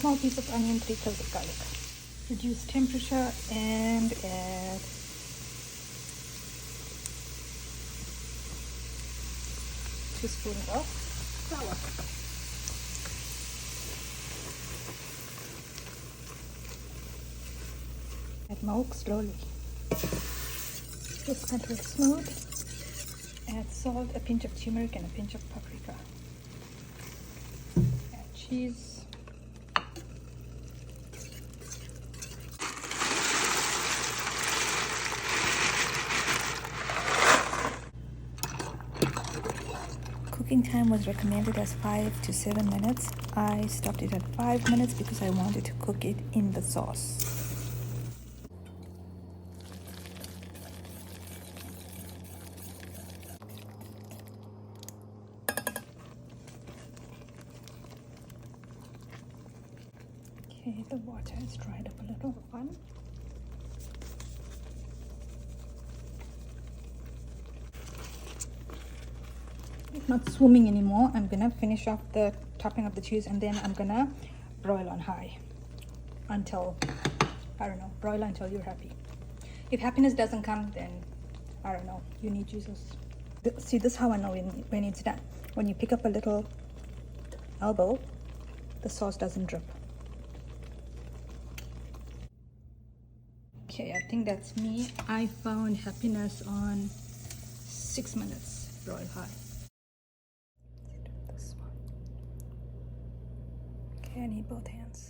small piece of onion, 3 cloves of garlic. Reduce temperature and add teaspoons of flour. Add milk slowly. Whisk until smooth. Add salt, a pinch of turmeric, and a pinch of paprika. Add cheese. Cooking time was recommended as 5 to 7 minutes. I stopped it at 5 minutes because I wanted to cook it in the sauce. Okay, the water has dried up a little one. It's not swimming anymore. I'm gonna finish off the topping of the cheese and then I'm gonna broil on high until, I don't know, broil until you're happy. If happiness doesn't come, then I don't know, you need Jesus. See, this is how I know when it's done. When you pick up a little elbow, the sauce doesn't drip. Okay, I think that's me. I found happiness on 6 minutes, broil high. This one. Okay, I need both hands.